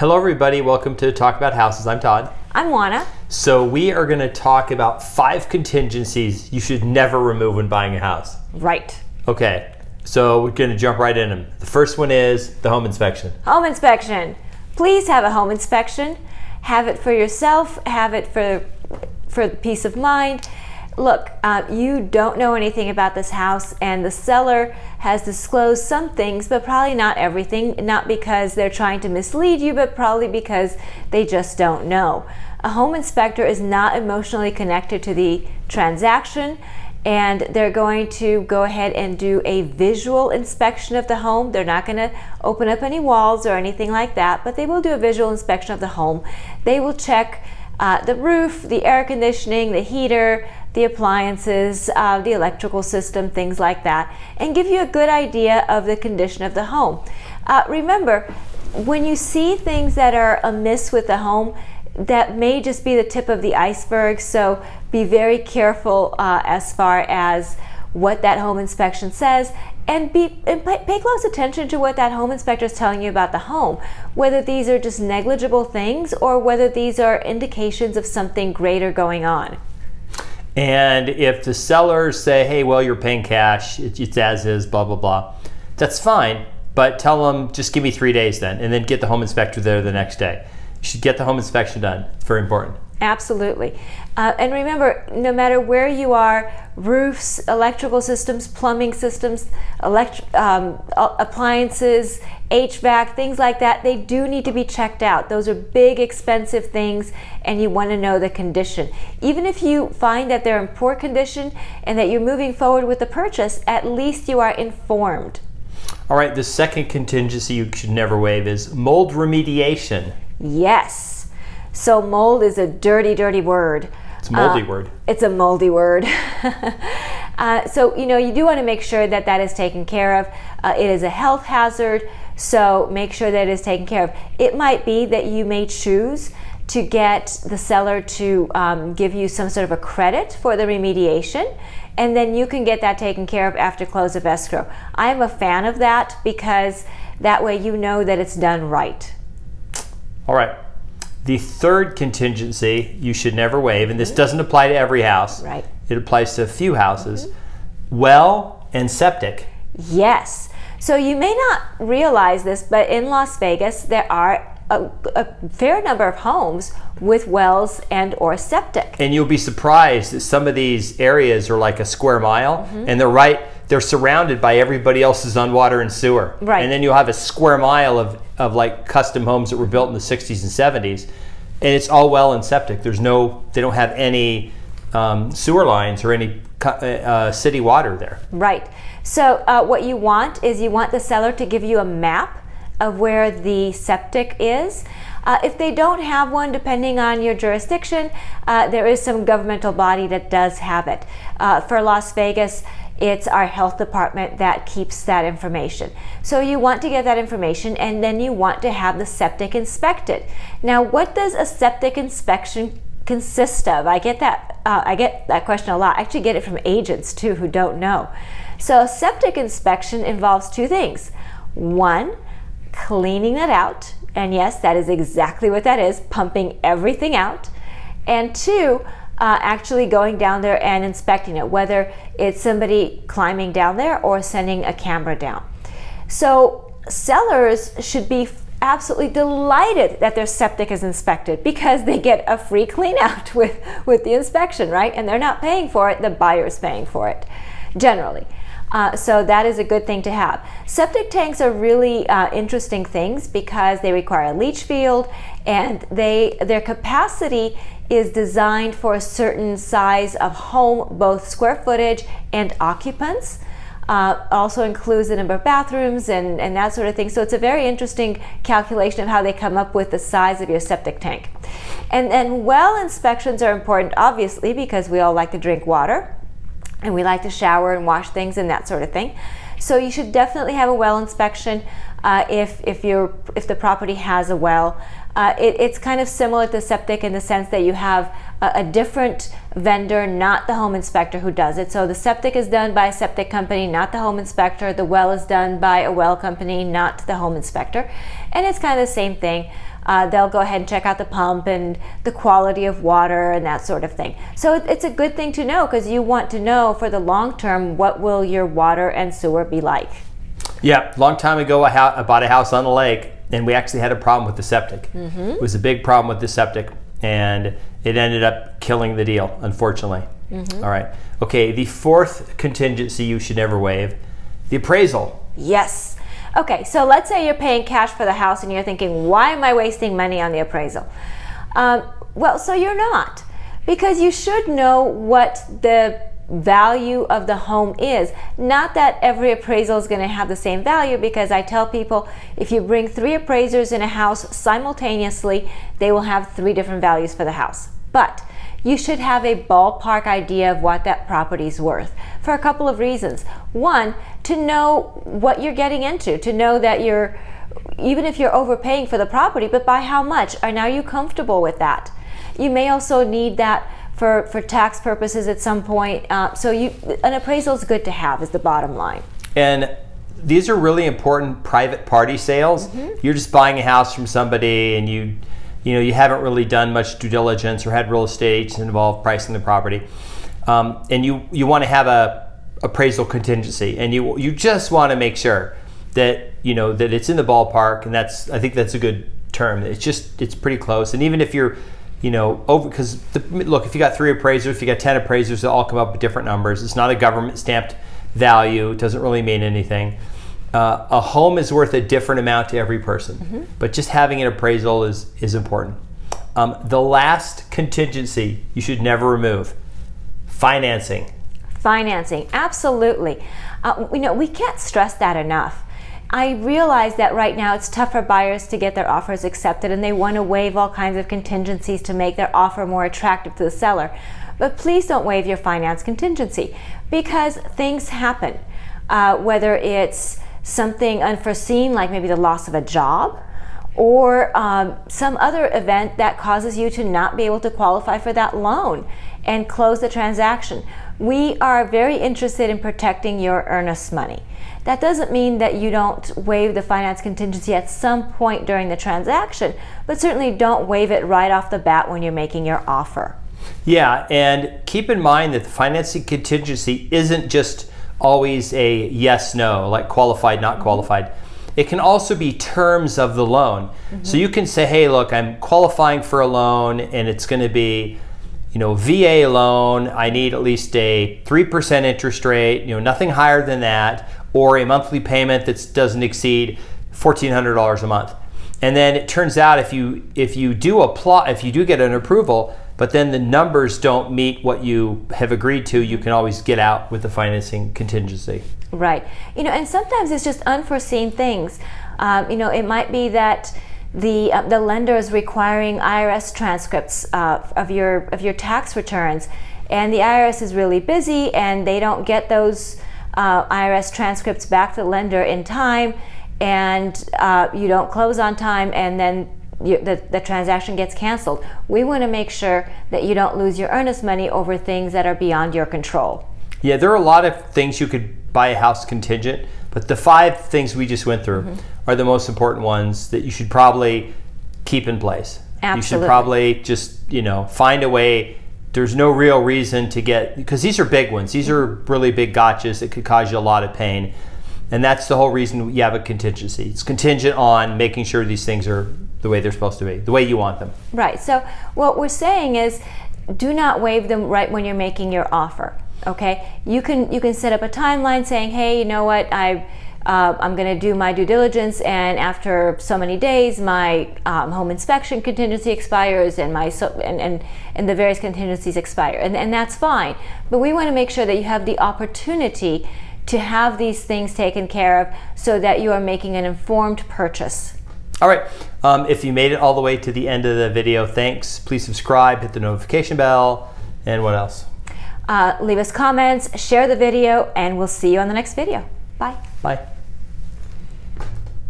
Hello everybody, welcome to Talk About Houses. I'm Todd. I'm Oana. So we are going to talk about 5 contingencies you should never remove when buying a house. Right. Okay, so we're going to jump right in them. The first one is the home inspection. Home inspection. Please have a home inspection. Have it for yourself. Have it for peace of mind. Look, you don't know anything about this house, and the seller has disclosed some things, but probably not everything, not because they're trying to mislead you, but probably because they just don't know. A home inspector is not emotionally connected to the transaction, and they're going to go ahead and do a visual inspection of the home. They're not going to open up any walls or anything like that, but they will do a visual inspection of the home. They will check the roof, the air conditioning, the heater, the appliances, the electrical system, things like that, and give you a good idea of the condition of the home. Remember, when you see things that are amiss with the home, that may just be the tip of the iceberg, so be very careful as far as what that home inspection says, and pay close attention to what that home inspector is telling you about the home, whether these are just negligible things or whether these are indications of something greater going on. And if the sellers say, hey, well, you're paying cash, it's as is, blah, blah, blah, that's fine, but tell them, just give me 3 days then, and then get the home inspector there the next day. You should get the home inspection done. It's very important. Absolutely. And remember, no matter where you are, roofs, electrical systems, plumbing systems, appliances, HVAC, things like that, they do need to be checked out. Those are big, expensive things, and you want to know the condition. Even if you find that they're in poor condition and that you're moving forward with the purchase, at least you are informed. All right, the second contingency you should never waive is mold remediation. Yes. So mold is a dirty, dirty word. It's a moldy word. It's a moldy word. So, you do want to make sure that that is taken care of. It is a health hazard, so make sure that it is taken care of. It might be that you may choose to get the seller to give you some sort of a credit for the remediation, and then you can get that taken care of after close of escrow. I'm a fan of that because that way you know that it's done right. All right. The third contingency you should never waive, and this doesn't apply to every house. Right. It applies to a few houses. Well and septic. Yes. So you may not realize this, but in Las Vegas, there are a fair number of homes with wells and or septic. And you'll be surprised that some of these areas are like a square mile, and they're surrounded by everybody else's on water and sewer. Right. And then you'll have a square mile of like custom homes that were built in the 60s and 70s, and it's all well and septic. They don't have any sewer lines or any city water there. Right. So what you want is you want the seller to give you a map of where the septic is. If they don't have one, depending on your jurisdiction, there is some governmental body that does have it. For Las Vegas, it's our health department that keeps that information. So you want to get that information, and then you want to have the septic inspected. Now, what does a septic inspection consist of? I get that question a lot. I actually get it from agents too who don't know. So a septic inspection involves 2 things. 1, cleaning it out, and yes, that is exactly what that is, pumping everything out. And 2, actually going down there and inspecting it, whether it's somebody climbing down there or sending a camera down. So sellers should be absolutely delighted that their septic is inspected because they get a free clean out with the inspection, right? And they're not paying for it, the buyer's paying for it, generally. So that is a good thing to have. Septic tanks are really interesting things because they require a leach field, and their capacity is designed for a certain size of home, both square footage and occupants. Also includes the number of bathrooms and that sort of thing. So it's a very interesting calculation of how they come up with the size of your septic tank. And then well inspections are important, obviously, because we all like to drink water and we like to shower and wash things and that sort of thing. So you should definitely have a well inspection if the property has a well. It's kind of similar to septic in the sense that you have a different vendor, not the home inspector who does it. So the septic is done by a septic company, not the home inspector. The well is done by a well company, not the home inspector. And it's kind of the same thing. they'll go ahead and check out the pump and the quality of water and that sort of thing. So it's a good thing to know, because you want to know for the long term, what will your water and sewer be like. Yeah, long time ago I bought a house on the lake, and we actually had a problem with the septic. It was a big problem with the septic, and it ended up killing the deal, unfortunately. All right. Okay, the fourth contingency you should never waive, the appraisal. Yes. Okay, so let's say you're paying cash for the house and you're thinking, why am I wasting money on the appraisal? Well, so you're not, because you should know what the value of the home is. Not that every appraisal is going to have the same value, because I tell people, if you bring 3 appraisers in a house simultaneously, they will have 3 different values for the house. But you should have a ballpark idea of what that property is worth, for a couple of reasons. One, to know what you're getting into, to know that even if you're overpaying for the property, but by how much, and are you comfortable with that? You may also need that for tax purposes at some point. So an appraisal is good to have, is the bottom line. And these are really important private party sales. You're just buying a house from somebody, and you haven't really done much due diligence or had real estate agents involved pricing the property, and you want to have a appraisal contingency, and you just want to make sure that that it's in the ballpark, and I think that's a good term. It's pretty close, and even if you're over, because look, if you got 3 appraisers, if you got 10 appraisers, they'll all come up with different numbers. It's not a government stamped value. It doesn't really mean anything. A home is worth a different amount to every person, but just having an appraisal is important. The last contingency you should never remove, financing. Financing, absolutely. We can't stress that enough. I realize that right now it's tough for buyers to get their offers accepted, and they want to waive all kinds of contingencies to make their offer more attractive to the seller. But please don't waive your finance contingency, because things happen, whether it's something unforeseen, like maybe the loss of a job, or some other event that causes you to not be able to qualify for that loan and close the transaction. We are very interested in protecting your earnest money. That doesn't mean that you don't waive the finance contingency at some point during the transaction, but certainly don't waive it right off the bat when you're making your offer. Yeah, and keep in mind that the financing contingency isn't just always a yes, no, like qualified, not qualified. It can also be terms of the loan. So you can say, hey, look, I'm qualifying for a loan, and it's going to be VA loan. I need at least a 3% interest rate, nothing higher than that, or a monthly payment that doesn't exceed $1,400 a month. And then it turns out if you do get an approval, but then the numbers don't meet what you have agreed to, you can always get out with the financing contingency. Right. And sometimes it's just unforeseen things. It might be that the lender is requiring IRS transcripts of your tax returns, and the IRS is really busy, and they don't get those IRS transcripts back to the lender in time, and you don't close on time, and then the transaction gets canceled. We want to make sure that you don't lose your earnest money over things that are beyond your control. Yeah, there are a lot of things you could buy a house contingent, but the 5 things we just went through are the most important ones that you should probably keep in place. Absolutely. You should probably just find a way. There's no real reason to because these are big ones. These are really big gotchas that could cause you a lot of pain. And that's the whole reason you have a contingency. It's contingent on making sure these things are the way they're supposed to be, the way you want them. Right. So what we're saying is, do not waive them right when you're making your offer. Okay. You can set up a timeline saying, hey, you know what, I'm going to do my due diligence, and after so many days, my home inspection contingency expires, and and the various contingencies expire, and that's fine. But we want to make sure that you have the opportunity to have these things taken care of, so that you are making an informed purchase. All right. If you made it all the way to the end of the video, thanks. Please subscribe, hit the notification bell, and what else? Leave us comments, share the video, and we'll see you on the next video. Bye. Bye.